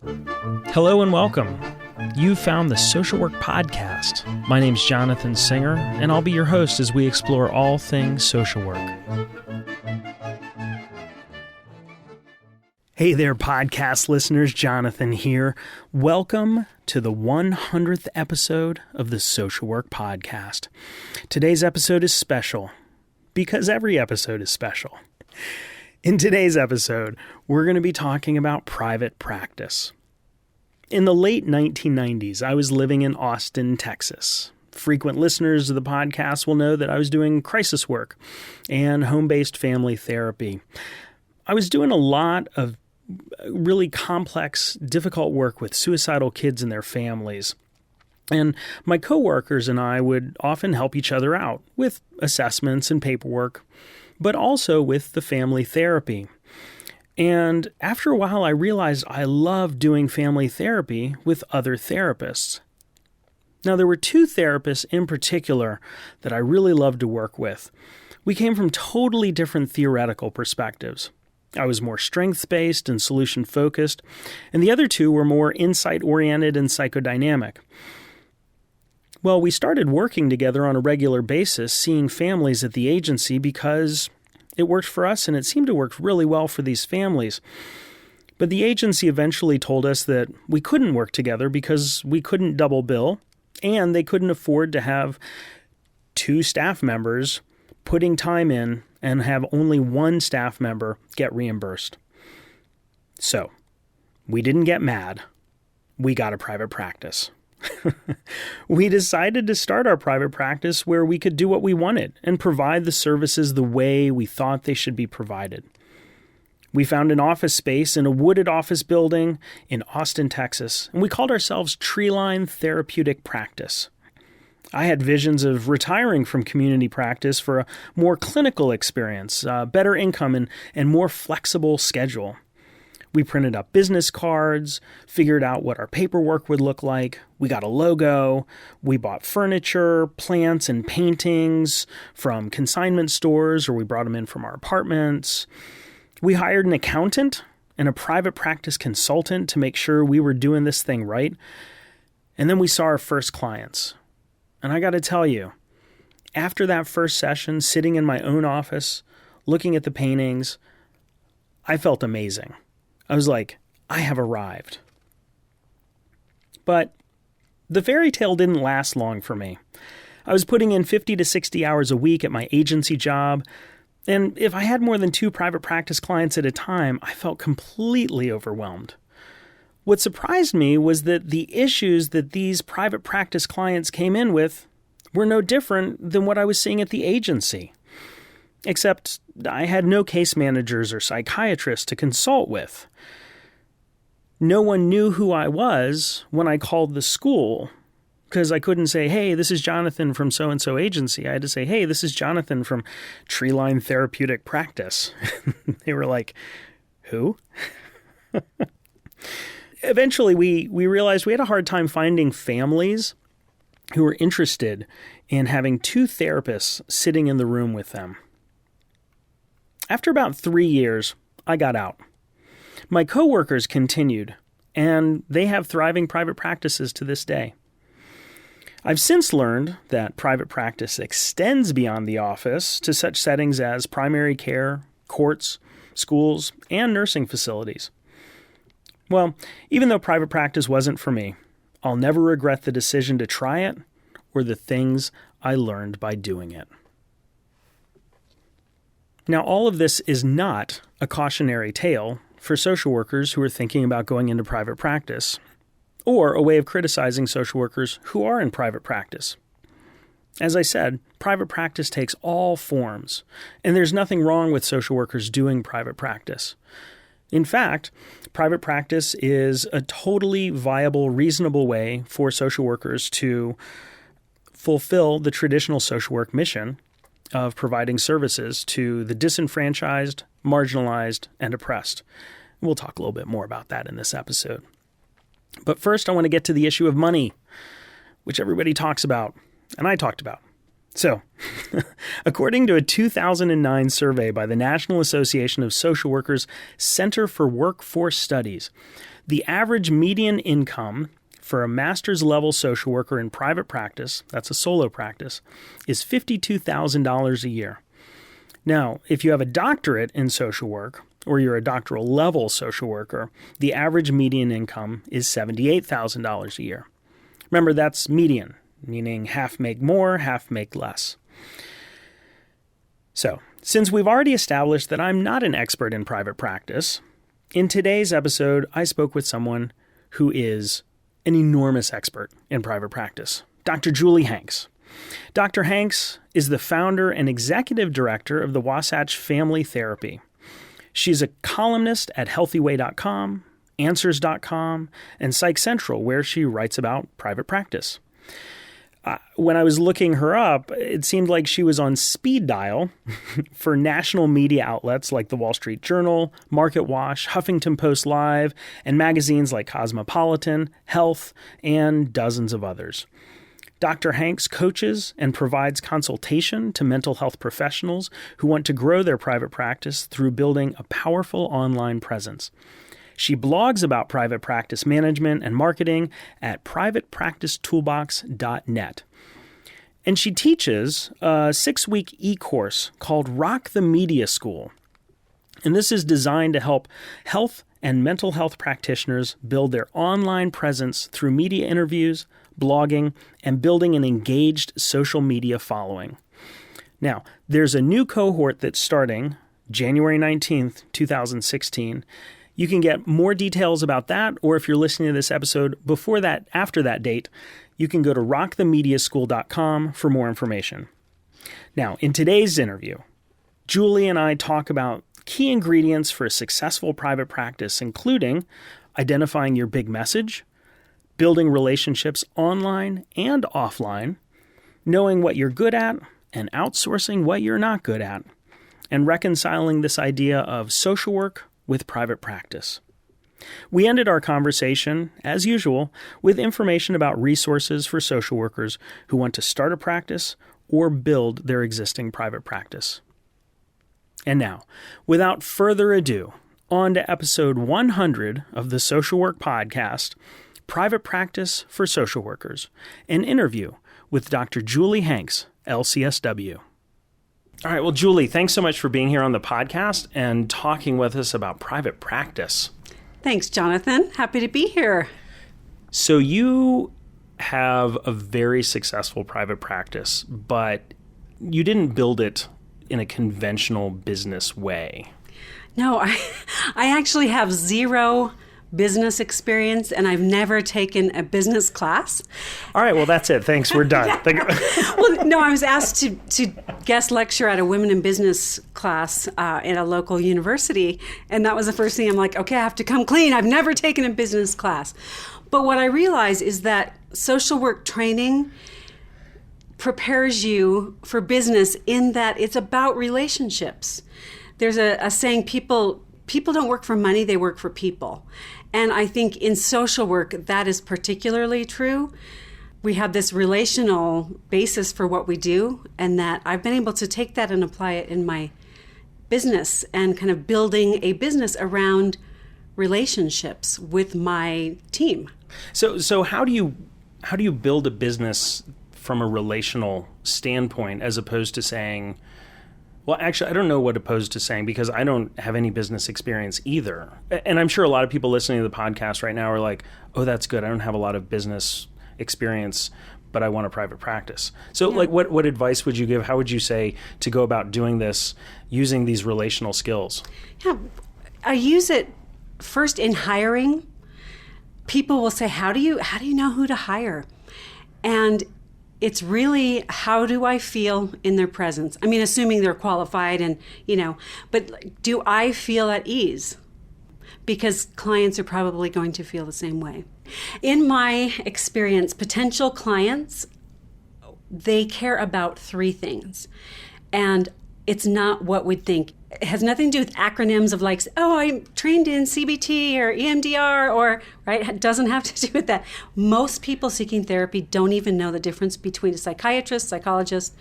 Hello and welcome. You found the Social Work Podcast. My name's Jonathan Singer, and I'll be your host as we explore all things social work. Hey there, podcast listeners. Jonathan here. Welcome to the 100th episode of the Social Work Podcast. Today's episode is special because every episode is special. In today's episode, we're going to be talking about private practice. In the late 1990s, I was living in Austin, Texas. Frequent listeners of the podcast will know that I was doing crisis work and home-based family therapy. I was doing a lot of really complex, difficult work with suicidal kids and their families. And my coworkers and I would often help each other out with assessments and paperwork, but also with the family therapy. And after a while, I realized I loved doing family therapy with other therapists. Now, there were two therapists in particular that I really loved to work with. We came from totally different theoretical perspectives. I was more strengths-based and solution-focused, and the other two were more insight-oriented and psychodynamic. Well, we started working together on a regular basis, seeing families at the agency because it worked for us and it seemed to work really well for these families. But the agency eventually told us that we couldn't work together because we couldn't double bill and they couldn't afford to have two staff members putting time in and have only one staff member get reimbursed. So, we didn't get mad. We got a private practice. We decided to start our private practice where we could do what we wanted and provide the services the way we thought they should be provided. We found an office space in a wooded office building in Austin, Texas, and we called ourselves Treeline Therapeutic Practice. I had visions of retiring from community practice for a more clinical experience, better income, and more flexible schedule. We printed up business cards, figured out what our paperwork would look like. We got a logo. We bought furniture, plants, and paintings from consignment stores, or we brought them in from our apartments. We hired an accountant and a private practice consultant to make sure we were doing this thing right. And then we saw our first clients. And I got to tell you, after that first session, sitting in my own office, looking at the paintings, I felt amazing. I was like, I have arrived. But the fairy tale didn't last long for me. I was putting in 50 to 60 hours a week at my agency job, and if I had more than two private practice clients at a time, I felt completely overwhelmed. What surprised me was that the issues that these private practice clients came in with were no different than what I was seeing at the agency. Except I had no case managers or psychiatrists to consult with. No one knew who I was when I called the school, because I couldn't say, hey, this is Jonathan from so-and-so agency. I had to say, hey, this is Jonathan from Treeline Therapeutic Practice. They were like, who? Eventually, we realized we had a hard time finding families who were interested in having two therapists sitting in the room with them. After about 3 years, I got out. My coworkers continued, and they have thriving private practices to this day. I've since learned that private practice extends beyond the office to such settings as primary care, courts, schools, and nursing facilities. Well, even though private practice wasn't for me, I'll never regret the decision to try it or the things I learned by doing it. Now, all of this is not a cautionary tale for social workers who are thinking about going into private practice, or a way of criticizing social workers who are in private practice. As I said, private practice takes all forms, and there's nothing wrong with social workers doing private practice. In fact, private practice is a totally viable, reasonable way for social workers to fulfill the traditional social work mission of providing services to the disenfranchised, marginalized, and oppressed. We'll talk a little bit more about that in this episode. But first, I want to get to the issue of money, which everybody talks about, and I talked about. So, according to a 2009 survey by the National Association of Social Workers Center for Workforce Studies, The average median income for a master's level social worker in private practice, that's a solo practice, is $52,000 a year. Now, if you have a doctorate in social work, or you're a doctoral level social worker, the average median income is $78,000 a year. Remember, that's median, meaning half make more, half make less. So, since we've already established that I'm not an expert in private practice, in today's episode, I spoke with someone who is an enormous expert in private practice, Dr. Julie Hanks. Dr. Hanks is the founder and executive director of the Wasatch Family Therapy. She's a columnist at healthyway.com, answers.com, and Psych Central, where she writes about private practice. When I was looking her up, it seemed like she was on speed dial for national media outlets like the Wall Street Journal, Market Watch, Huffington Post Live, and magazines like Cosmopolitan, Health, and dozens of others. Dr. Hanks coaches and provides consultation to mental health professionals who want to grow their private practice through building a powerful online presence. She blogs about private practice management and marketing at privatepracticetoolbox.net. And she teaches a 6-week e-course called Rock the Media School. And this is designed to help health and mental health practitioners build their online presence through media interviews, blogging, and building an engaged social media following. Now, there's a new cohort that's starting January 19th, 2016. You can get more details about that, or if you're listening to this episode before that, after that date, you can go to rockthemediaschool.com for more information. Now, in today's interview, Julie and I talk about key ingredients for a successful private practice, including identifying your big message, building relationships online and offline, knowing what you're good at, and outsourcing what you're not good at, and reconciling this idea of social work with private practice. We ended our conversation, as usual, with information about resources for social workers who want to start a practice or build their existing private practice. And now, without further ado, on to episode 100 of the Social Work Podcast, Private Practice for Social Workers, an interview with Dr. Julie Hanks, LCSW. All right, well, Julie, thanks so much for being here on the podcast and talking with us about private practice. Thanks, Jonathan. Happy to be here. So you have a very successful private practice, but you didn't build it in a conventional business way. No, I actually have zero business experience, and I've never taken a business class. All right, well, that's it. Thanks. We're done. Well, no, I was asked to guest lecture at a women in business class at a local university, and that was the first thing. I'm like, okay, I have to come clean. I've never taken a business class. But what I realize is that social work training prepares you for business in that it's about relationships. There's a saying, people don't work for money, they work for people. And I think in social work, that is particularly true. We have this relational basis for what we do, and that I've been able to take that and apply it in my business and kind of building a business around relationships with my team. So how do you build a business from a relational standpoint as opposed to saying, well, actually, I don't know what opposed to saying because I don't have any business experience either. And I'm sure a lot of people listening to the podcast right now are like, oh, that's good. I don't have a lot of business experience, but I want a private practice. So like what advice would you give? How would you say to go about doing this using these relational skills? Yeah, I use it first in hiring. People will say, how do you know who to hire? And it's really, how do I feel in their presence? I mean, assuming they're qualified and, but do I feel at ease? Because clients are probably going to feel the same way. In my experience, potential clients, they care about 3 things. And it's not what we'd think. It has nothing to do with acronyms of like, oh, I'm trained in CBT or EMDR or, right? It doesn't have to do with that. Most people seeking therapy don't even know the difference between a psychiatrist, psychologist,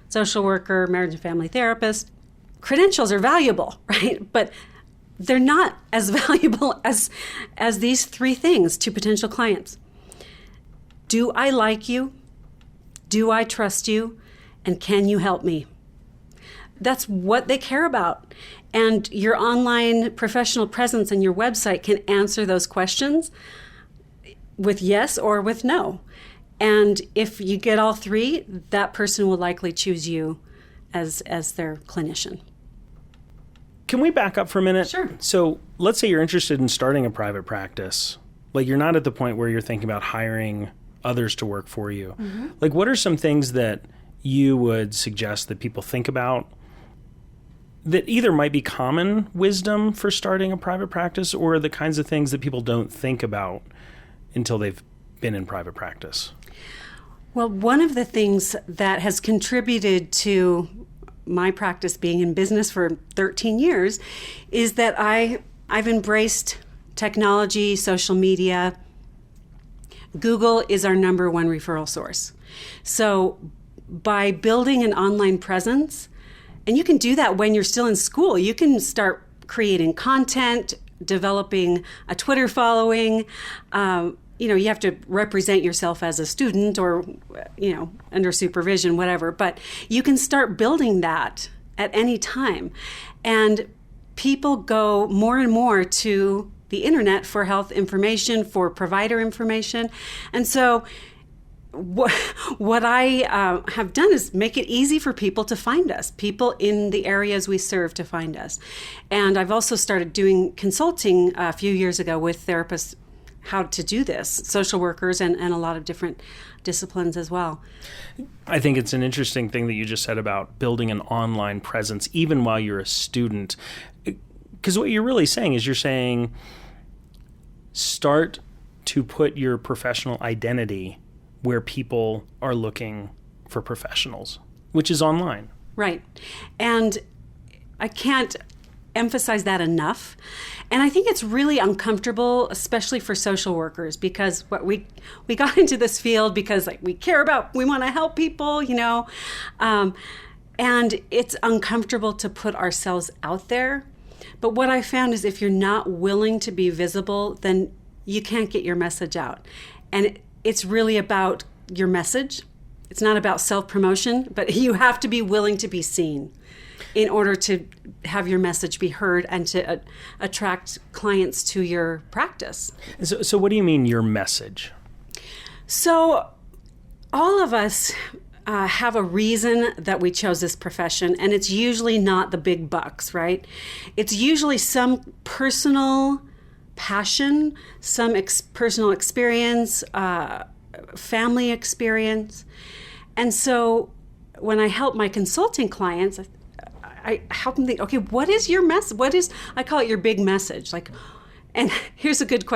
social worker, marriage and family therapist. Credentials are valuable, right? But they're not as valuable as these three things to potential clients. Do I like you? Do I trust you? And can you help me? That's what they care about. And your online professional presence and your website can answer those questions with yes or with no. And if you get all three, that person will likely choose you as their clinician. Can we back up for a minute? Sure. So let's say you're interested in starting a private practice. Like, you're not at the point where you're thinking about hiring others to work for you. Mm-hmm. Like, what are some things that you would suggest that people think about that either might be common wisdom for starting a private practice, or the kinds of things that people don't think about until they've been in private practice? Well, one of the things that has contributed to my practice being in business for 13 years is that I've embraced technology, social media. Google is our number one referral source. So by building an online presence, and you can do that when you're still in school, you can start creating content, developing a Twitter following. You have to represent yourself as a student or, under supervision, whatever. But you can start building that at any time. And people go more and more to the internet for health information, for provider information. And so what I have done is make it easy for people to find us, people in the areas we serve to find us. And I've also started doing consulting a few years ago with therapists how to do this, social workers and a lot of different disciplines as well. I think it's an interesting thing that you just said about building an online presence even while you're a student. Because what you're really saying is you're saying start to put your professional identity where people are looking for professionals, which is online. Right. And I can't emphasize that enough. And I think it's really uncomfortable, especially for social workers, because we got into this field because we want to help people, and it's uncomfortable to put ourselves out there. But what I found is if you're not willing to be visible, then you can't get your message out. And it's really about your message. It's not about self-promotion, but you have to be willing to be seen in order to have your message be heard and to attract clients to your practice. So what do you mean, your message? So all of us have a reason that we chose this profession, and it's usually not the big bucks, right? It's usually some personal passion, some personal experience, family experience. And so when I help my consulting clients, I help them think, okay, what is your message? I call it your big message. And here's a good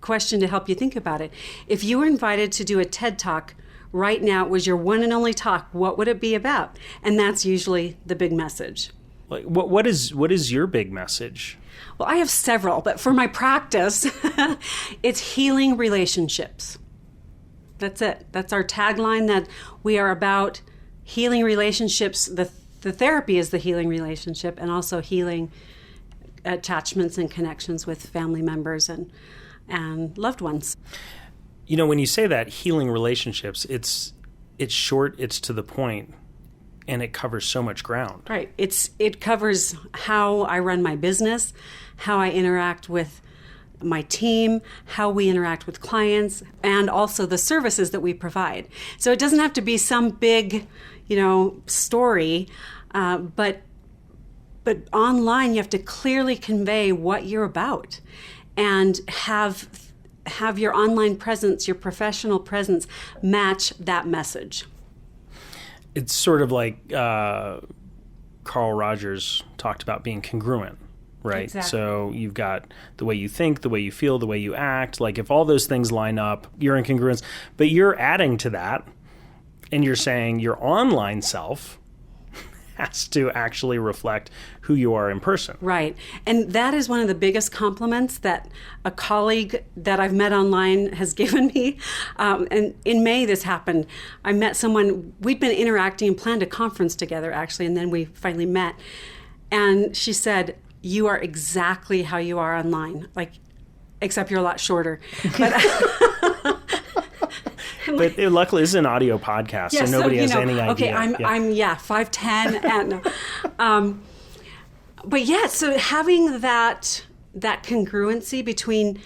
question to help you think about it. If you were invited to do a TED Talk right now, it was your one and only talk, what would it be about? And that's usually the big message. What is your big message? Well, I have several, but for my practice, it's healing relationships. That's it. That's our tagline, that we are about healing relationships. The therapy is the healing relationship, and also healing attachments and connections with family members and loved ones. When you say that, healing relationships, it's short, it's to the point, and it covers so much ground. Right. It covers how I run my business, how I interact with my team, how we interact with clients, and also the services that we provide. So it doesn't have to be some big, story, but online you have to clearly convey what you're about and have your online presence, your professional presence match that message. It's sort of like Carl Rogers talked about being congruent, right? Exactly. So you've got the way you think, the way you feel, the way you act. Like, if all those things line up, you're in congruence. But you're adding to that, and you're saying your online self has to actually reflect who you are in person. Right. And that is one of the biggest compliments that a colleague that I've met online has given me. And in May, this happened. I met someone, we'd been interacting and planned a conference together, actually, and then we finally met. And she said, you are exactly how you are online, like, except you're a lot shorter. But, but luckily, this is an audio podcast, so nobody has any idea. Okay, I'm 5'10", and but yeah, so having that congruency between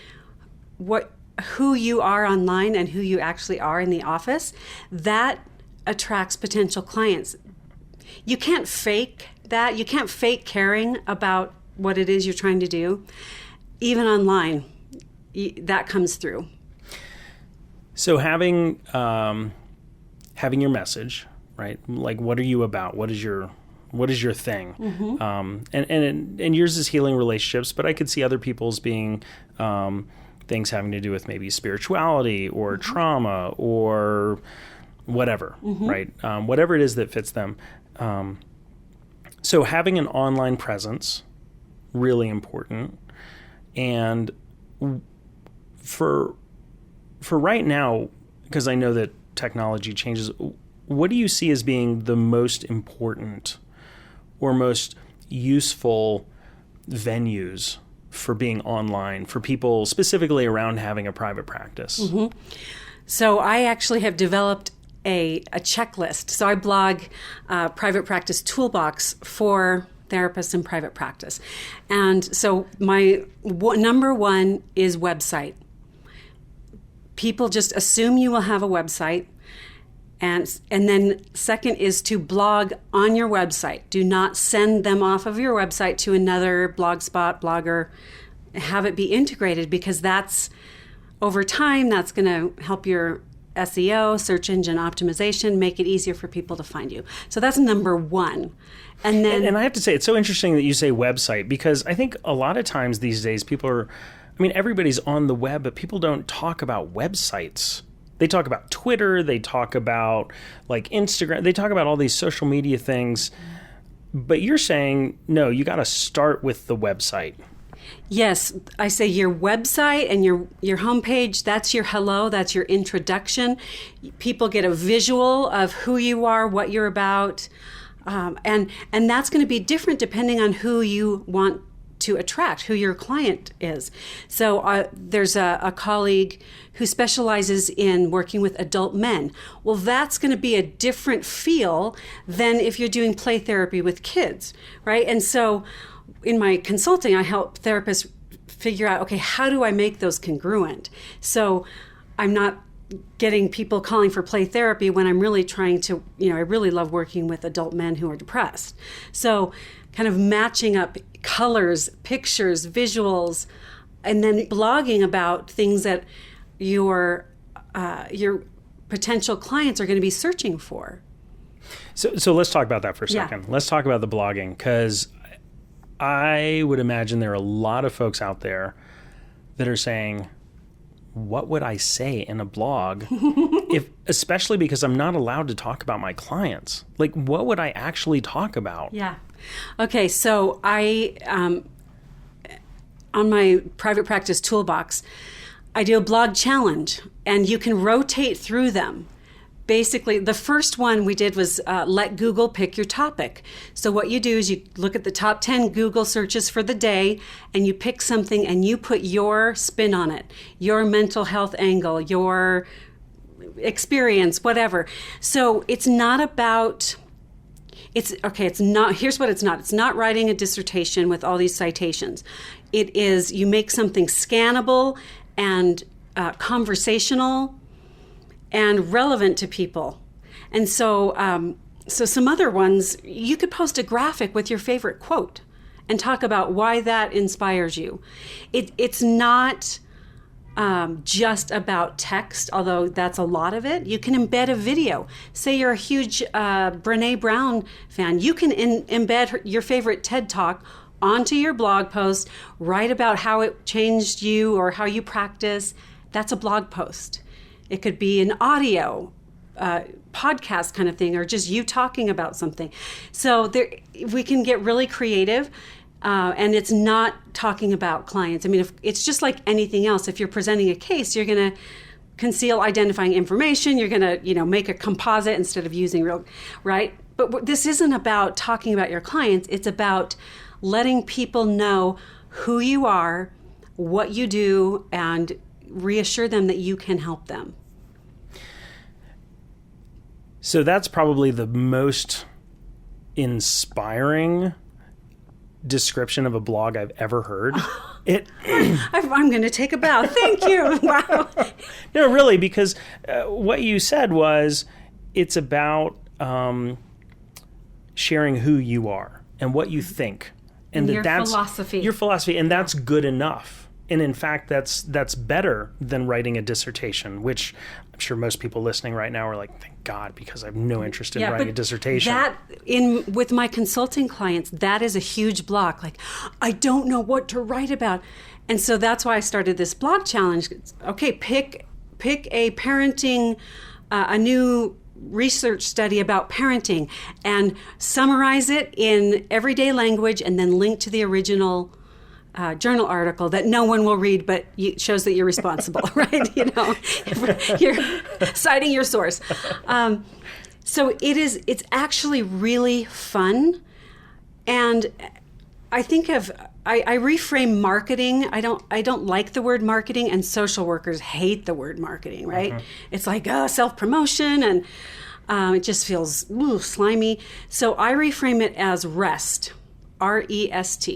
who you are online and who you actually are in the office, that attracts potential clients. You can't fake that. You can't fake caring about what it is you're trying to do. Even online, that comes through. So having your message, right? Like, what are you about? What is your thing? Mm-hmm. And yours is healing relationships, but I could see other people's being things having to do with maybe spirituality or mm-hmm. trauma or whatever, mm-hmm. right? Whatever it is that fits them. So having an online presence, really important. And for right now, because I know that technology changes, what do you see as being the most important or most useful venues for being online for people specifically around having a private practice? Mm-hmm. So I actually have developed a checklist. So I blog Private Practice Toolbox for therapists in private practice. And so my number one is website. People just assume you will have a website. And then second is to blog on your website. Do not send them off of your website to another Blogspot, Blogger. Have it be integrated, because that's, over time, that's going to help your SEO, search engine optimization, make it easier for people to find you. So that's number one. And then, and I have to say, it's so interesting that you say website, because I think a lot of times these days everybody's on the web, but people don't talk about websites. They talk about Twitter, they talk about like Instagram, they talk about all these social media things. But you're saying, no, you got to start with the website. Yes, I say your website and your homepage, that's your hello, that's your introduction. People get a visual of who you are, what you're about, and that's going to be different depending on who you want to attract, who your client is. So there's a colleague who specializes in working with adult men. Well, that's going to be a different feel than if you're doing play therapy with kids, right? And so in my consulting, I help therapists figure out, okay, how do I make those congruent? So I'm not getting people calling for play therapy when I'm really trying to, I really love working with adult men who are depressed. So kind of matching up colors, pictures, visuals, and then blogging about things that your potential clients are going to be searching for. So let's talk about that for a second. Yeah. Let's talk about the blogging, because I would imagine there are a lot of folks out there that are saying, what would I say in a blog? Especially because I'm not allowed to talk about my clients. Like, what would I actually talk about? Yeah. Okay, so I, on my private practice toolbox, I do a blog challenge, and you can rotate through them. Basically, the first one we did was let Google pick your topic. So what you do is you look at the top 10 Google searches for the day, and you pick something and you put your spin on it, your mental health angle, your experience, whatever. So it's not about... It's not, here's what it's not. It's not writing a dissertation with all these citations. It is, you make something scannable and conversational and relevant to people. And so some other ones, you could post a graphic with your favorite quote and talk about why that inspires you. It's not just about text, although that's a lot of it. You can embed a video. Say you're a huge Brené Brown fan. You can embed your favorite TED Talk onto your blog post, write about how it changed you or how you practice. That's a blog post. It could be an audio podcast kind of thing, or just you talking about something. So we can get really creative. And it's not talking about clients. I mean, if it's just like anything else. If you're presenting a case, you're going to conceal identifying information. You're going to, make a composite instead of using real, right? But this isn't about talking about your clients. It's about letting people know who you are, what you do, and reassure them that you can help them. So that's probably the most inspiring description of a blog I've ever heard. I'm going to take a bow. Thank you. Wow. No, really, because what you said was it's about sharing who you are and what you think. And your philosophy. Your philosophy, and that's good enough. And in fact, that's better than writing a dissertation, which I'm sure most people listening right now are like, thank God, because I have no interest in writing a dissertation. With my consulting clients, that is a huge block. Like, I don't know what to write about. And so that's why I started this blog challenge. Okay, pick a parenting, a new research study about parenting, and summarize it in everyday language, and then link to the original journal article that no one will read, but it shows that you're responsible, right? You're citing your source. So it's actually really fun. And I think I reframe marketing. I don't like the word marketing, and social workers hate the word marketing, right? Mm-hmm. It's like, self-promotion, and it just feels slimy. So I reframe it as REST, REST.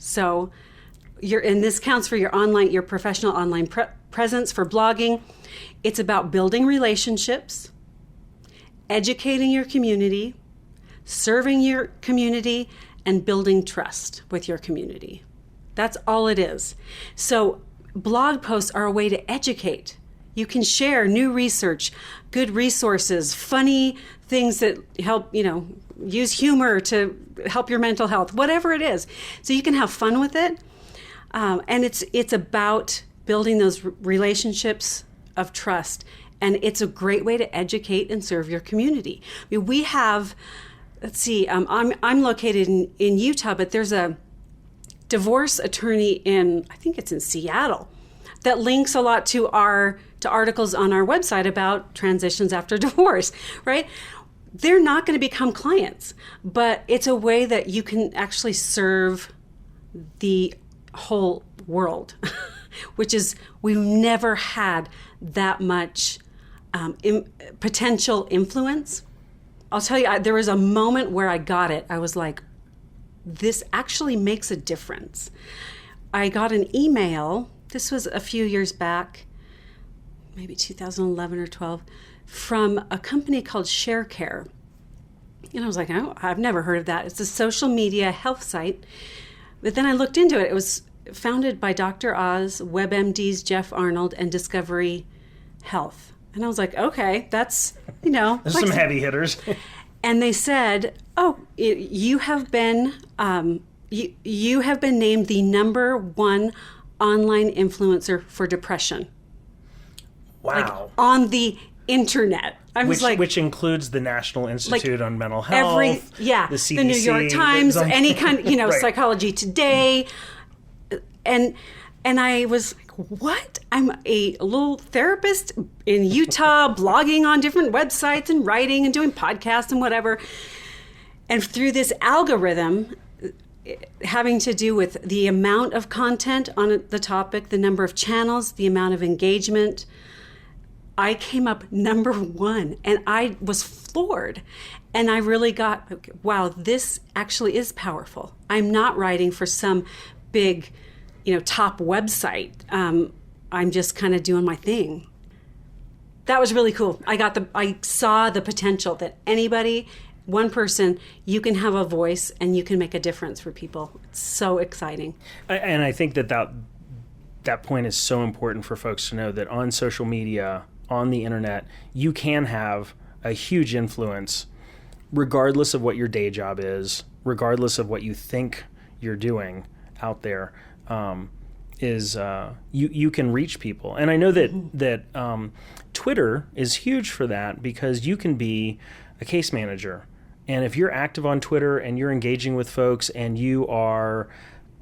So and this counts for your professional online presence for blogging. It's about building relationships, educating your community, serving your community, and building trust with your community. That's all it is. So blog posts are a way to educate. You can share new research, good resources, funny things that help, use humor to help your mental health, whatever it is. So you can have fun with it. And it's about building those relationships of trust. And it's a great way to educate and serve your community. I mean, we have, I'm located in Utah, but there's a divorce attorney I think it's in Seattle, that links a lot to articles on our website about transitions after divorce, right? They're not going to become clients, but it's a way that you can actually serve the whole world, which is, we've never had that much potential influence. I'll tell you, there was a moment where I got it. I was like, this actually makes a difference. I got an email, this was a few years back, maybe 2011 or 12, from a company called ShareCare. And I was like, oh, I've never heard of that. It's a social media health site. But then I looked into it. It was founded by Dr. Oz, WebMD's Jeff Arnold, and Discovery Health. And I was like, okay, that's, There's some heavy hitters. And they said, you have been named the #1 online influencer for depression. Wow. Like, on the internet. Which includes the National Institute on Mental Health, the CDC, the New York Times, any kind, right. Psychology Today. And I was like, what? I'm a little therapist in Utah, blogging on different websites and writing and doing podcasts and whatever. And through this algorithm, having to do with the amount of content on the topic, the number of channels, the amount of engagement, I came up #1, and I was floored. And I really got, wow, this actually is powerful. I'm not writing for some big, top website. I'm just kind of doing my thing. That was really cool. I saw the potential that anybody, one person, you can have a voice and you can make a difference for people. It's so exciting. And I think that point is so important for folks to know, that on social media, on the internet, you can have a huge influence regardless of what your day job is, regardless of what you think you're doing out there. You can reach people. And I know that Twitter is huge for that, because you can be a case manager. And if you're active on Twitter and you're engaging with folks and you are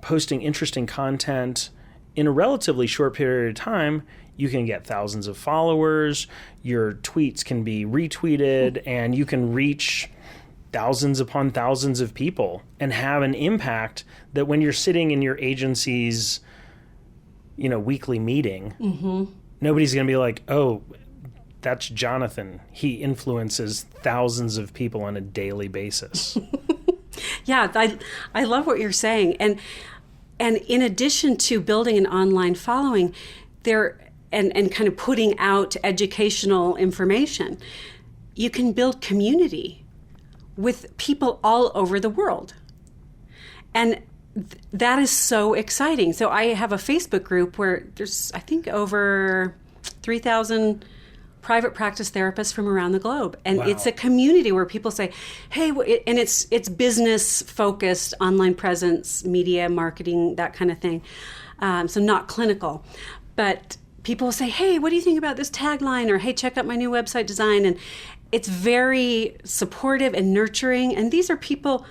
posting interesting content in a relatively short period of time, you can get thousands of followers, your tweets can be retweeted, and you can reach thousands upon thousands of people and have an impact that when you're sitting in your agency's, weekly meeting, nobody's going to be like, oh, that's Jonathan. He influences thousands of people on a daily basis. Yeah, I love what you're saying. And in addition to building an online following, and kind of putting out educational information, you can build community with people all over the world. And that is so exciting. So I have a Facebook group where there's, I think, over 3,000 private practice therapists from around the globe. And It's a community where people say, hey, and it's business focused, online presence, media, marketing, that kind of thing. So not clinical. But people will say, hey, what do you think about this tagline? Or, hey, check out my new website design. And it's very supportive and nurturing. And these are people,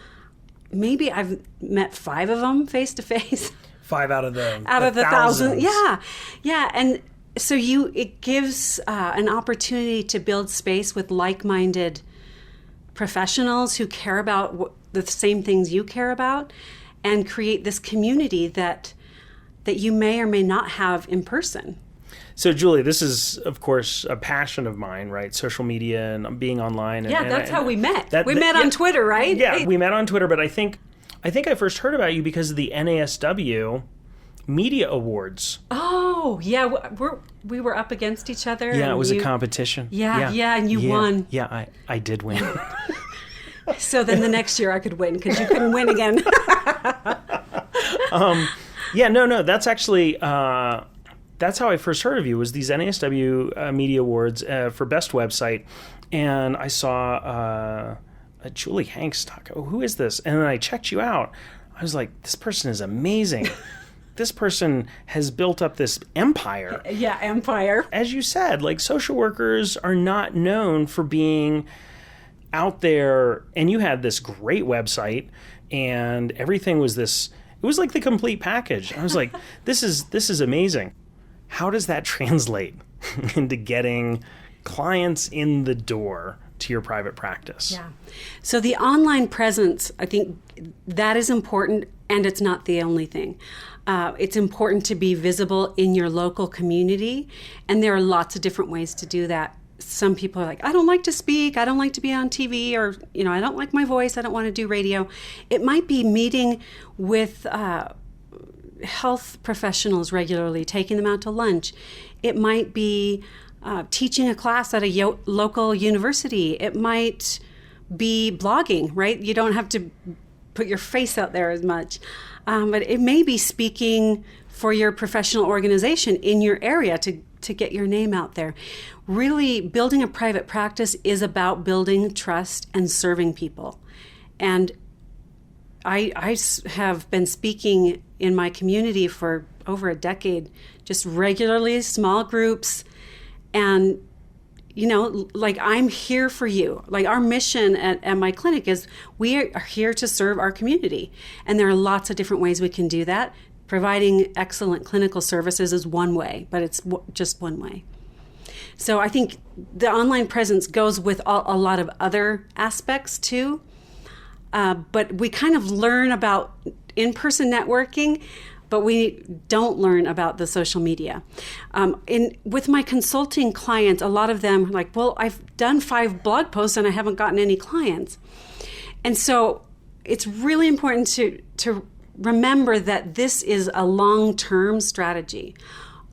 maybe I've met 5 of them face to face. 5 out of the thousand. Yeah. And so it gives an opportunity to build space with like-minded professionals who care about the same things you care about, and create this community that you may or may not have in person. So, Julie, this is, of course, a passion of mine, right? Social media and being online. That's how we met. We met on Twitter, right? Yeah, we met on Twitter, but I think I first heard about you because of the NASW Media Awards. Oh, yeah. We were up against each other. Yeah, it was a competition. Yeah, and you won. Yeah, I did win. So then the next year I could win because you couldn't win again. That's actually... That's how I first heard of you, was these NASW Media Awards for Best Website. And I saw a Julie Hanks talk. Oh, who is this? And then I checked you out. I was like, this person is amazing. This person has built up this empire. Yeah, empire. As you said, like, social workers are not known for being out there. And you had this great website, and everything was this. It was like the complete package. I was like, this is amazing. How does that translate into getting clients in the door to your private practice? Yeah. So the online presence, I think that is important, and it's not the only thing. It's important to be visible in your local community, and there are lots of different ways to do that. Some people are like, I don't like to speak, I don't like to be on TV, or, I don't like my voice, I don't want to do radio. It might be meeting with health professionals regularly, taking them out to lunch. It might be teaching a class at a local university. It might be blogging, right? You don't have to put your face out there as much. But it may be speaking for your professional organization in your area to get your name out there. Really, building a private practice is about building trust and serving people. And I have been speaking in my community for over a decade, just regularly, small groups. And, I'm here for you. Like, our mission at my clinic is we are here to serve our community. And there are lots of different ways we can do that. Providing excellent clinical services is one way, but it's just one way. So I think the online presence goes with a lot of other aspects too. But we kind of learn about in-person networking, but we don't learn about the social media. With my consulting clients, a lot of them are like, well, I've done 5 blog posts and I haven't gotten any clients. And so it's really important to remember that this is a long-term strategy.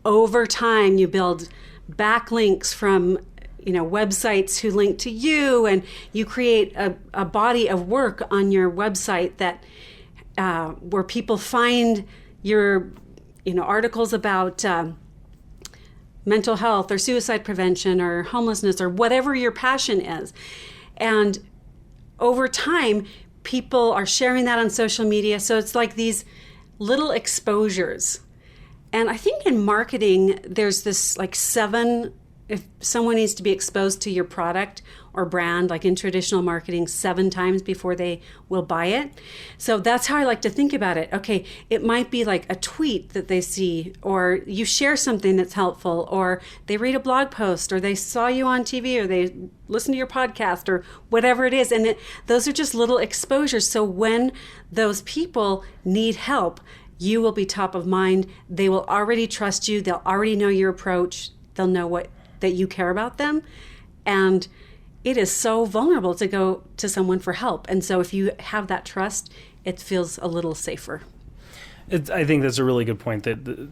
Over time, you build backlinks from websites who link to you, and you create a body of work on your website that where people find your articles about mental health or suicide prevention or homelessness or whatever your passion is. And over time, people are sharing that on social media. So it's like these little exposures. And I think in marketing, there's this like 7 if someone needs to be exposed to your product or brand, like in traditional marketing, 7 times before they will buy it. So that's how I like to think about it. Okay, it might be like a tweet that they see, or you share something that's helpful, or they read a blog post, or they saw you on TV, or they listen to your podcast, or whatever it is. And those are just little exposures. So when those people need help, you will be top of mind. They will already trust you. They'll already know your approach. They'll know that you care about them. And it is so vulnerable to go to someone for help. And so if you have that trust, it feels a little safer. I think that's a really good point, that,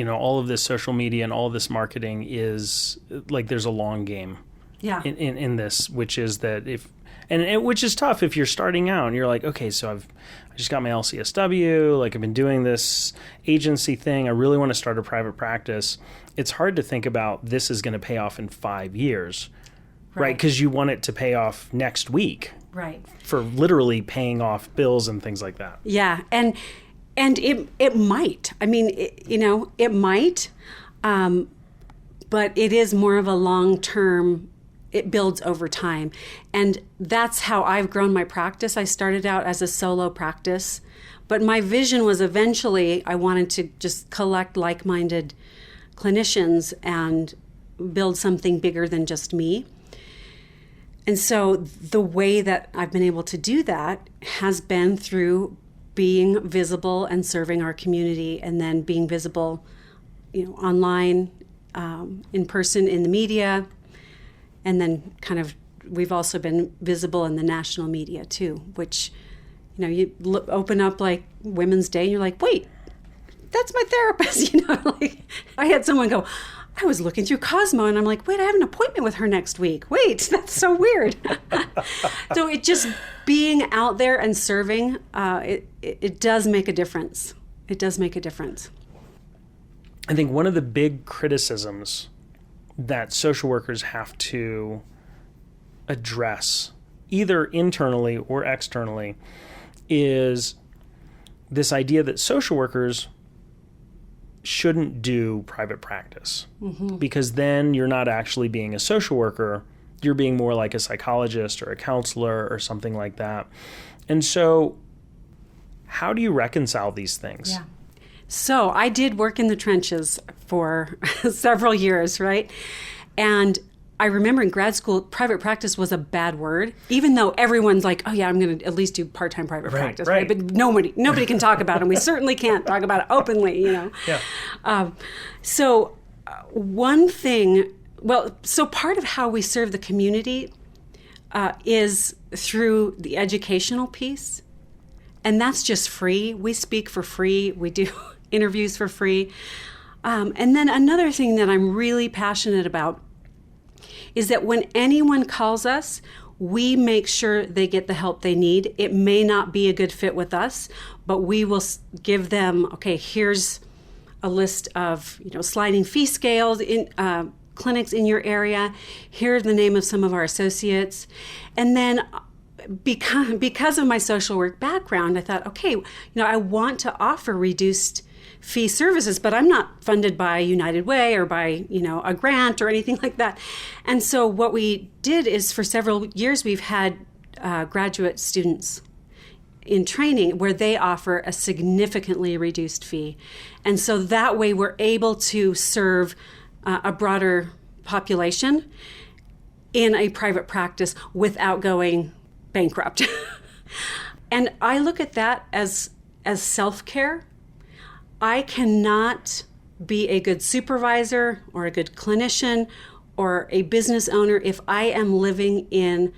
all of this social media and all of this marketing is like, there's a long game in this, which is that which is tough if you're starting out and you're like, okay, so I just got my LCSW, like I've been doing this agency thing. I really want to start a private practice. It's hard to think about this is going to pay off in 5 years, right? Because you want it to pay off next week, right? For literally paying off bills and things like that. Yeah, and it might. I mean, it might, but it is more of a long-term. It builds over time. And that's how I've grown my practice. I started out as a solo practice, but my vision was eventually I wanted to just collect like-minded clinicians and build something bigger than just me. And so the way that I've been able to do that has been through being visible and serving our community, and then being visible, online, in person, in the media. And then we've also been visible in the national media too, which, you open up like Women's Day and you're like, wait, that's my therapist. Like I had someone go, I was looking through Cosmo and I'm like, wait, I have an appointment with her next week. Wait, that's so weird. So it just being out there and serving, it does make a difference. It does make a difference. I think one of the big criticisms that social workers have to address, either internally or externally, is this idea that social workers shouldn't do private practice, because then you're not actually being a social worker, you're being more like a psychologist or a counselor or something like that. And so how do you reconcile these things? Yeah. So I did work in the trenches for several years, right? And I remember in grad school, private practice was a bad word, even though everyone's like, oh yeah, I'm going to at least do part-time private practice, right? But nobody can talk about it. And we certainly can't talk about it openly, Yeah. So one thing, so part of how we serve the community is through the educational piece. And that's just free. We speak for free. We do interviews for free. And then another thing that I'm really passionate about is that when anyone calls us, we make sure they get the help they need. It may not be a good fit with us, but we will give them, okay, here's a list of sliding fee scales in clinics in your area. Here's the name of some of our associates. And then because of my social work background, I thought, okay, I want to offer reduced fee services, but I'm not funded by United Way or by, a grant or anything like that. And so what we did is for several years, we've had graduate students in training where they offer a significantly reduced fee. And so that way we're able to serve a broader population in a private practice without going bankrupt. And I look at that as self-care. I cannot be a good supervisor or a good clinician or a business owner if I am living in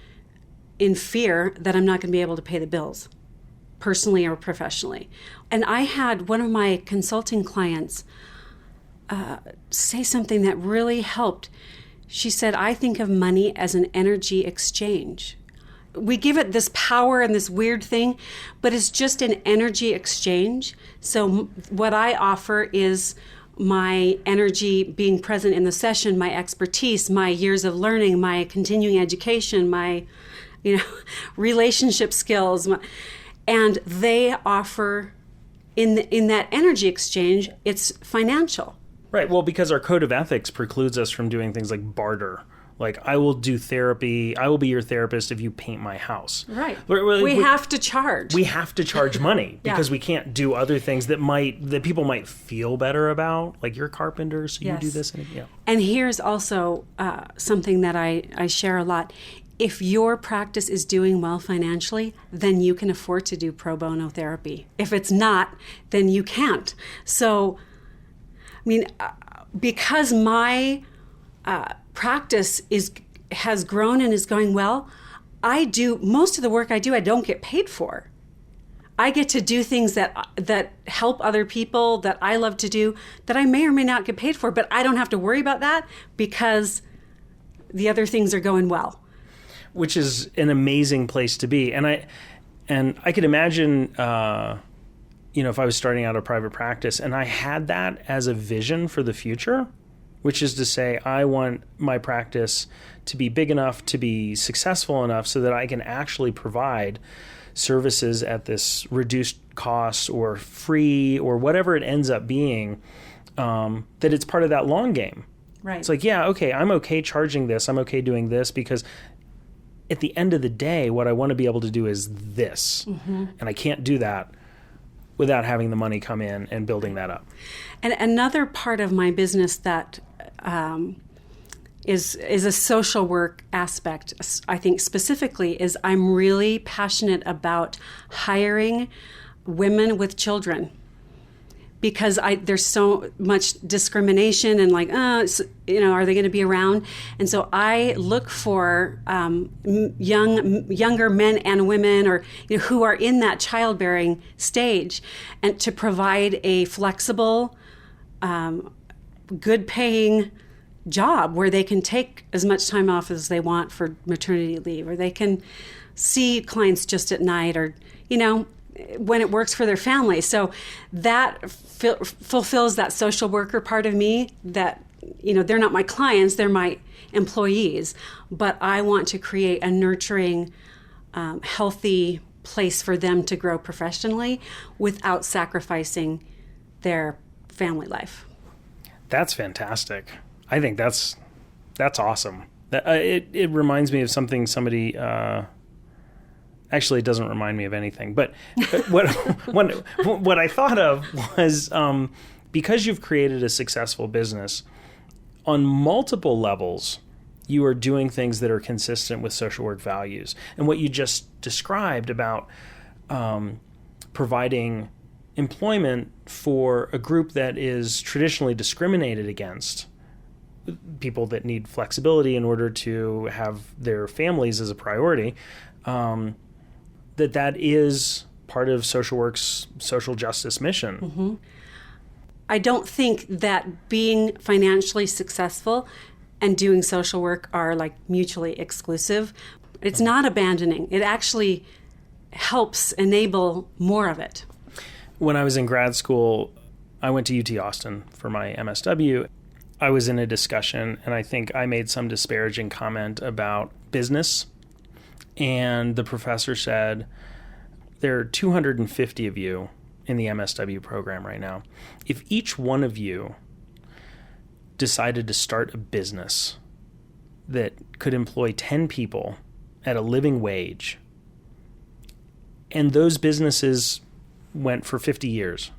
fear that I'm not going to be able to pay the bills, personally or professionally. And I had one of my consulting clients say something that really helped. She said, I think of money as an energy exchange. We give it this power and this weird thing, but it's just an energy exchange. So what I offer is my energy being present in the session, my expertise, my years of learning, my continuing education, my relationship skills. And they offer in that energy exchange, it's financial. Right. Well, because our code of ethics precludes us from doing things like barter. Like, I will do therapy. I will be your therapist if you paint my house. Right. We have to charge. We have to charge money because we can't do other things that people might feel better about. Like, you're a carpenter, so you do this. And here's also something that I share a lot. If your practice is doing well financially, then you can afford to do pro bono therapy. If it's not, then you can't. So, I mean, because my practice has grown and is going well, I do most of the work I do. I don't get paid for. I get to do things that help other people that I love to do that I may or may not get paid for, but I don't have to worry about that because the other things are going well. Which is an amazing place to be, and I could imagine, if I was starting out a private practice and I had that as a vision for the future, which is to say, I want my practice to be big enough, to be successful enough, so that I can actually provide services at this reduced cost or free or whatever it ends up being. That it's part of that long game. Right. It's like, I'm okay charging this. I'm okay doing this because at the end of the day, what I want to be able to do is this. Mm-hmm. And I can't do that without having the money come in and building that up. And another part of my business that is a social work aspect, I think specifically, is I'm really passionate about hiring women with children. Because there's so much discrimination and are they going to be around? And so I look for younger men and women, or who are in that childbearing stage, and to provide a flexible, good-paying job where they can take as much time off as they want for maternity leave, or they can see clients just at night, or when it works for their family. So that fulfills that social worker part of me that, they're not my clients, they're my employees, but I want to create a nurturing, healthy place for them to grow professionally without sacrificing their family life. That's fantastic. I think that's awesome. It reminds me of something somebody... Actually, it doesn't remind me of anything. But what I thought of was because you've created a successful business, on multiple levels, you are doing things that are consistent with social work values. And what you just described about providing employment for a group that is traditionally discriminated against, people that need flexibility in order to have their families as a priority, that is part of social work's social justice mission. Mm-hmm. I don't think that being financially successful and doing social work are mutually exclusive. It's not abandoning. It actually helps enable more of it. When I was in grad school, I went to UT Austin for my MSW. I was in a discussion, and I think I made some disparaging comment about business. And the professor said, there are 250 of you in the MSW program right now. If each one of you decided to start a business that could employ 10 people at a living wage, and those businesses went for 50 years,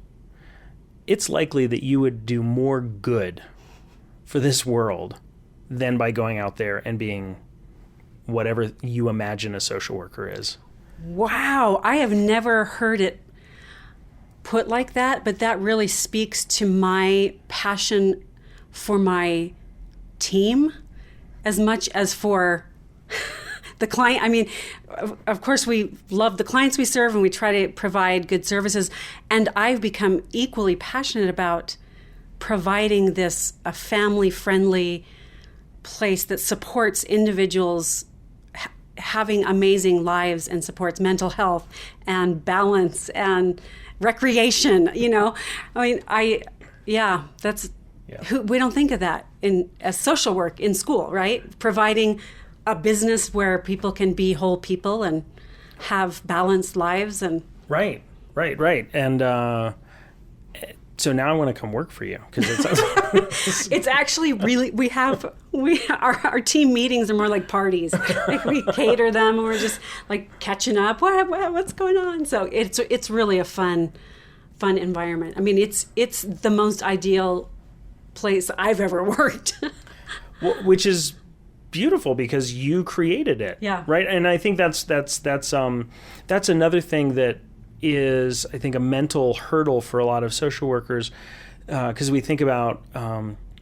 it's likely that you would do more good for this world than by going out there and being whatever you imagine a social worker is. Wow, I have never heard it put like that, but that really speaks to my passion for my team as much as for the client. I mean, of course, we love the clients we serve and we try to provide good services. And I've become equally passionate about providing a family-friendly place that supports individuals having amazing lives and supports mental health and balance and recreation. We don't think of that as social work in school, right? Providing a business where people can be whole people and have balanced lives. And Right. And So now I want to come work for you because it's It's actually really, our team meetings are more like parties. Like we cater them and we're just like catching up. What's going on? So it's really a fun environment. I mean, it's the most ideal place I've ever worked. Well, which is beautiful because you created it. Yeah. Right. And I think that's another thing that is, I think, a mental hurdle for a lot of social workers, because we think about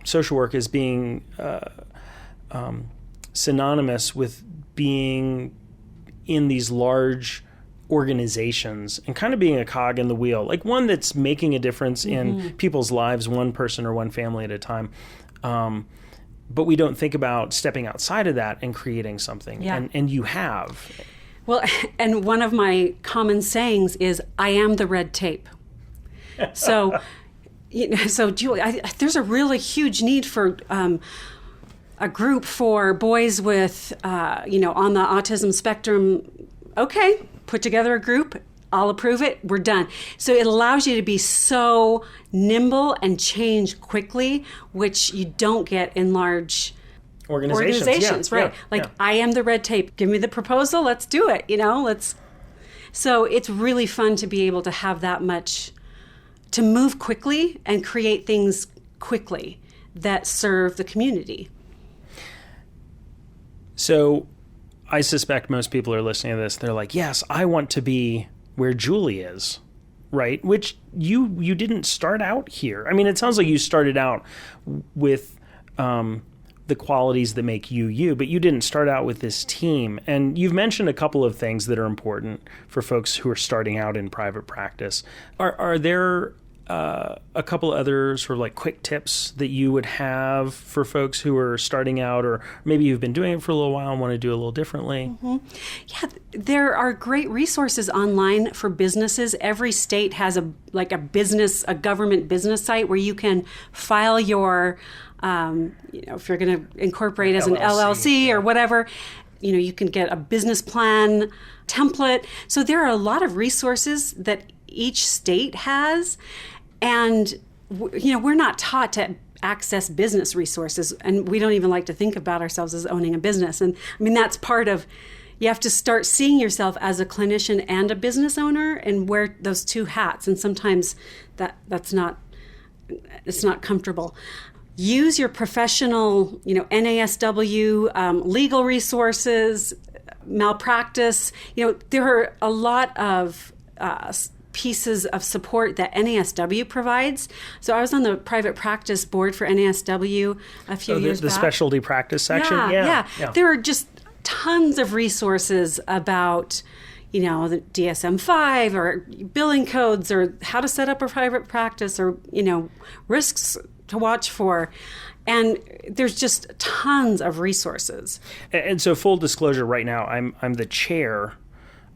social work as being synonymous with being in these large organizations and kind of being a cog in the wheel, like one that's making a difference in people's lives, one person or one family at a time. But we don't think about stepping outside of that and creating something. Yeah. And you have. Well, and one of my common sayings is, I am the red tape. So, Julie, there's a really huge need for a group for boys with, on the autism spectrum. Okay, put together a group. I'll approve it. We're done. So it allows you to be so nimble and change quickly, which you don't get in large organizations, right? I am the red tape. Give me the proposal. Let's do it. So it's really fun to be able to have that much, to move quickly and create things quickly that serve the community. So I suspect most people are listening to this. They're like, yes, I want to be where Julie is, right? Which you didn't start out here. I mean, it sounds like you started out with the qualities that make you, but you didn't start out with this team. And you've mentioned a couple of things that are important for folks who are starting out in private practice. Are there a couple other sort of like quick tips that you would have for folks who are starting out, or maybe you've been doing it for a little while and want to do it a little differently? Mm-hmm. Yeah, there are great resources online for businesses. Every state has a government business site where you can file your, if you're going to incorporate as an LLC or whatever, you can get a business plan template. So there are a lot of resources that each state has. And, we're not taught to access business resources, and we don't even like to think about ourselves as owning a business. And I mean, that's part of, you have to start seeing yourself as a clinician and a business owner and wear those two hats. And sometimes it's not comfortable. Use your professional, NASW, legal resources, malpractice. There are a lot of pieces of support that NASW provides. So I was on the private practice board for NASW a few years back. The specialty practice section? Yeah. There are just tons of resources about, the DSM-5 or billing codes or how to set up a private practice or, risks to watch for. And there's just tons of resources. And so full disclosure, right now, I'm the chair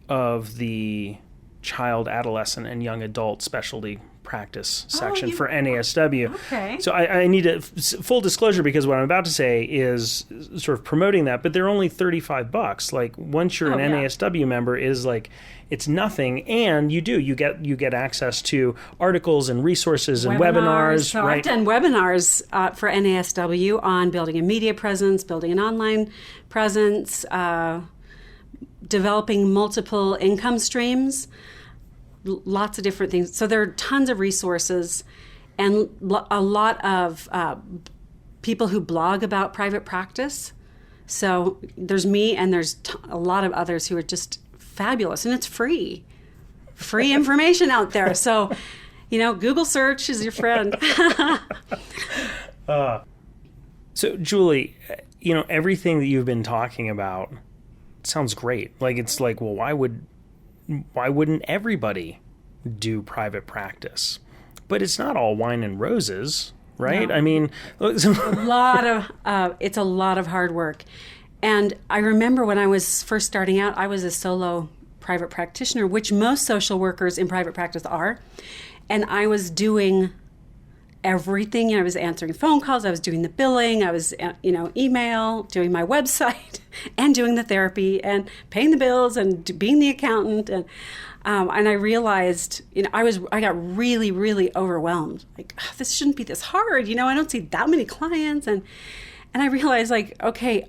of the child, adolescent, and young adult specialty practice section for NASW. Okay. So I need a full disclosure because what I'm about to say is sort of promoting that, but they're only $35. Like once you're an NASW member, is like it's nothing, and you get access to articles and resources and webinars. So I've done webinars for NASW on building a media presence, building an online presence, developing multiple income streams. Lots of different things. So there are tons of resources and a lot of people who blog about private practice. So there's me and there's a lot of others who are just fabulous. And it's free information out there. So, Google search is your friend. So Julie, everything that you've been talking about sounds great. Like, it's like, well, why wouldn't everybody do private practice? But it's not all wine and roses, right? No. I mean, it's a lot of hard work. And I remember when I was first starting out, I was a solo private practitioner, which most social workers in private practice are. And I was doing everything. I was answering phone calls, I was doing the billing, I was, email, doing my website, and doing the therapy, and paying the bills, and being the accountant. And And I realized, I got really, really overwhelmed. Like, this shouldn't be this hard. I don't see that many clients. And I realized, like, okay,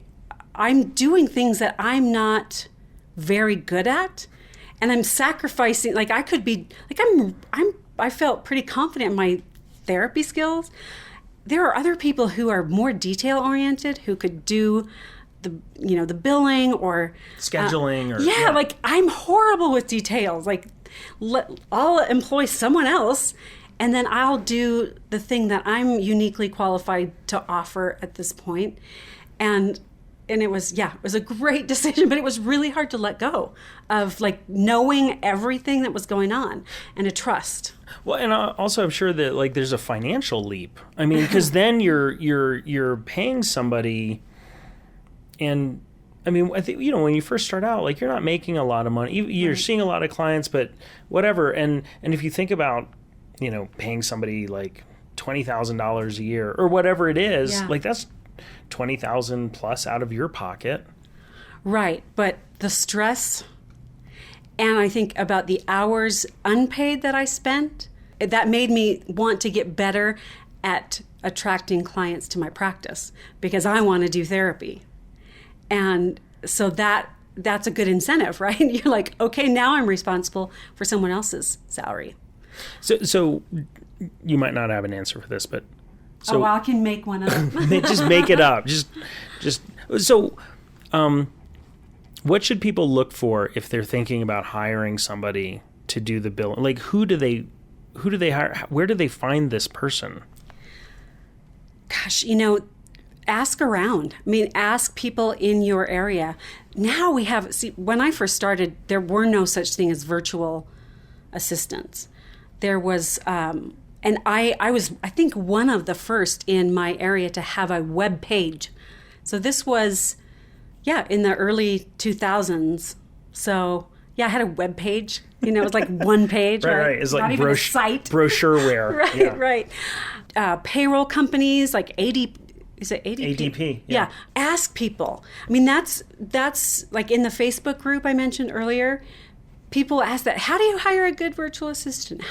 I'm doing things that I'm not very good at. And I'm sacrificing, like, I could be, like, I felt pretty confident in my therapy skills. There are other people who are more detail oriented, who could do the billing or scheduling like I'm horrible with details. Like, I'll employ someone else and then I'll do the thing that I'm uniquely qualified to offer at this point. And it was a great decision, but it was really hard to let go of, like, knowing everything that was going on and to trust. Well, and also I'm sure that, like, there's a financial leap. I mean, because then you're paying somebody. And I mean, I think, when you first start out, like, you're not making a lot of money. You're seeing a lot of clients, but whatever. And if you think about, paying somebody like $20,000 a year or whatever it is, like, that's $20,000 plus out of your pocket. Right. But the stress, and I think about the hours unpaid that I spent, that made me want to get better at attracting clients to my practice because I want to do therapy. And so that's a good incentive, right? You're like, okay, now I'm responsible for someone else's salary. So you might not have an answer for this, but I can make one up. Just make it up. What should people look for if they're thinking about hiring somebody to do the billing? Like, who do they hire? Where do they find this person? Gosh, ask around. I mean, ask people in your area. Now we have, when I first started, there were no such thing as virtual assistants. There was, and I was, I think, one of the first in my area to have a web page. So this was, in the early 2000s. So, I had a web page. It was like one page. Right. It's like a site. Brochureware. Right. Payroll companies like ADP. Is it ADP? ADP. Yeah. Ask people. I mean, that's like in the Facebook group I mentioned earlier. People ask that. How do you hire a good virtual assistant?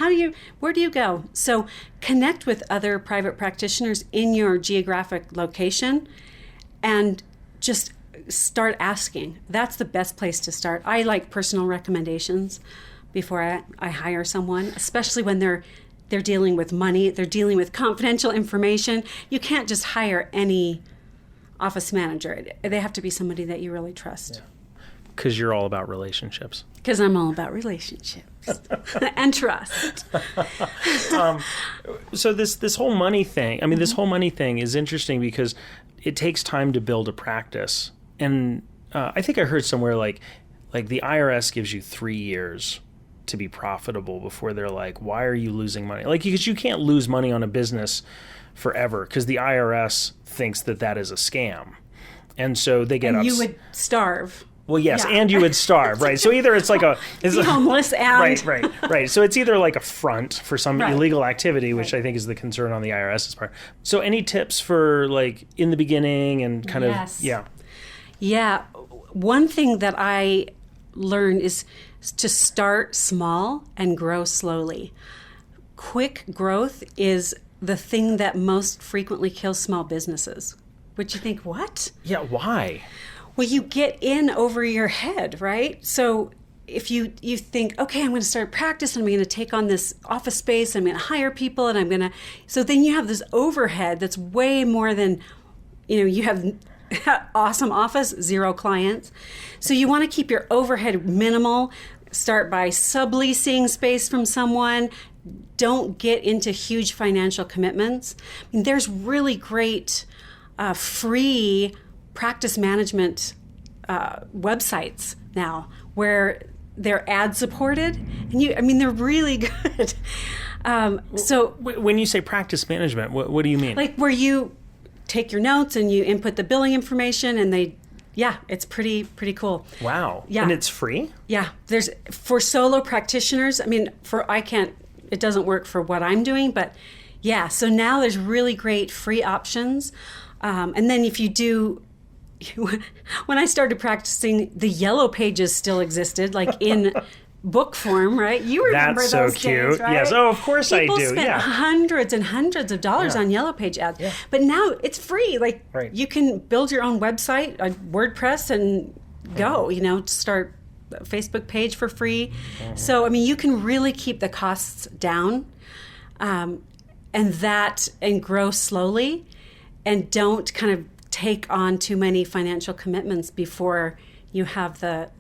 Where do you go? So connect with other private practitioners in your geographic location and just start asking. That's the best place to start. I like personal recommendations before I hire someone, especially when they're dealing with money, they're dealing with confidential information. You can't just hire any office manager. They have to be somebody that you really trust. Because you're all about relationships. Because I'm all about relationships and trust. So this whole money thing, this whole money thing is interesting because it takes time to build a practice. And I think I heard somewhere like the IRS gives you 3 years to be profitable before they're like, why are you losing money? Like, because you can't lose money on a business forever because the IRS thinks that is a scam. And so they get you would starve. Well, yes, and you would starve, right? So either it's like be homeless and... Right. So it's either like a front for some illegal activity, which I think is the concern on the IRS's part. So any tips for, like, in the beginning and kind of... Yeah. One thing that I learned is to start small and grow slowly. Quick growth is the thing that most frequently kills small businesses. Which you think, what? Yeah, why? Well, you get in over your head, right? So if you think, okay, I'm going to start practice and I'm going to take on this office space, I'm going to hire people and I'm going to... So then you have this overhead that's way more than, you have awesome office, 0 clients. So you want to keep your overhead minimal. Start by subleasing space from someone. Don't get into huge financial commitments. There's really great free practice management websites now where they're ad supported, and they're really good. So when you say practice management, what do you mean? Like where you take your notes and you input the billing information, and it's pretty cool. Wow. Yeah. And it's free? Yeah. There's for solo practitioners. It doesn't work for what I'm doing, but yeah. So now there's really great free options. And then if you do, when I started practicing, the yellow pages still existed, like in book form, right? You remember That's those so cute. days, right? Yes. Oh, of course I do. People spent hundreds and hundreds of dollars on Yellow Page ads. Yeah. But now it's free. Like Right. you can build your own website, a WordPress, and go, start a Facebook page for free. So, I mean, you can really keep the costs down and grow slowly, and don't kind of take on too many financial commitments before you have the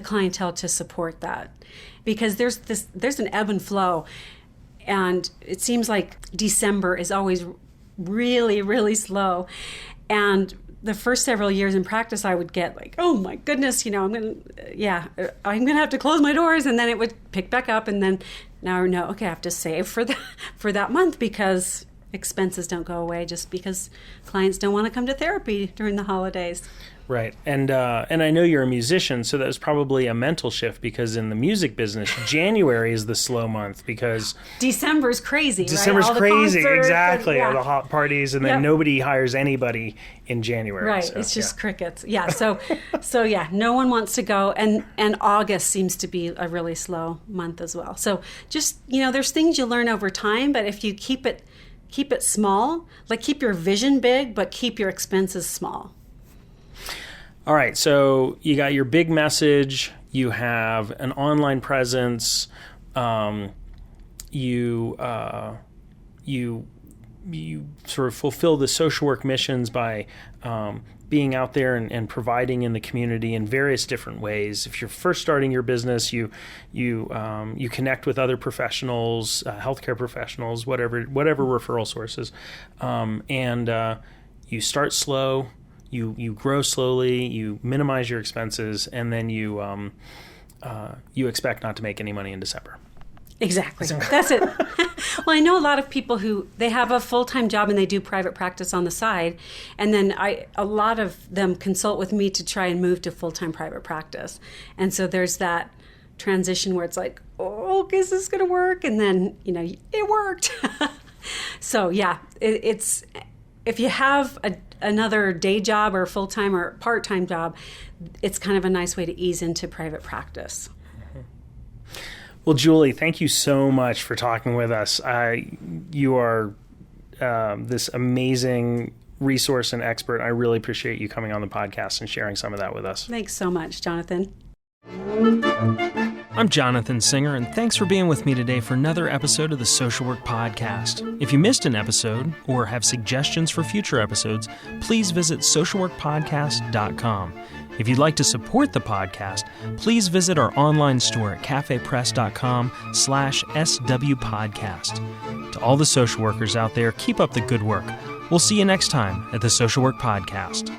clientele to support that, because there's an ebb and flow, and it seems like December is always really, really slow. And the first several years in practice, I would get like, oh my goodness, I'm gonna have to close my doors, and then it would pick back up, and then now I know, okay, I have to save for that month, because expenses don't go away just because clients don't want to come to therapy during the holidays. Right. And I know you're a musician, so that was probably a mental shift, because in the music business, January is the slow month, because December's crazy, December's right? crazy, exactly. And, All the hot parties, and then nobody hires anybody in January. Right. So, it's just crickets. Yeah. So no one wants to go. And August seems to be a really slow month as well. So just, there's things you learn over time, but if you keep it small, like keep your vision big, but keep your expenses small. All right, so you got your big message, you have an online presence, you sort of fulfill the social work missions by being out there and providing in the community in various different ways. If you're first starting your business, you connect with other professionals, healthcare professionals, whatever referral sources, and you start slow. You grow slowly, you minimize your expenses, and then you expect not to make any money in December. Exactly. That's it. Well, I know a lot of people who they have a full-time job and they do private practice on the side, and then a lot of them consult with me to try and move to full-time private practice. And so there's that transition where it's like, oh, okay, is this going to work? And then, it worked. So yeah, it's if you have another day job or full-time or part-time job, it's kind of a nice way to ease into private practice. Well, Julie, thank you so much for talking with us. You are this amazing resource and expert. I really appreciate you coming on the podcast and sharing some of that with us. Thanks so much, Jonathan. I'm Jonathan Singer, and thanks for being with me today for another episode of the Social Work Podcast. If you missed an episode or have suggestions for future episodes, please visit socialworkpodcast.com. If you'd like to support the podcast, please visit our online store at cafepress.com/swpodcast. To all the social workers out there, keep up the good work. We'll see you next time at the Social Work Podcast.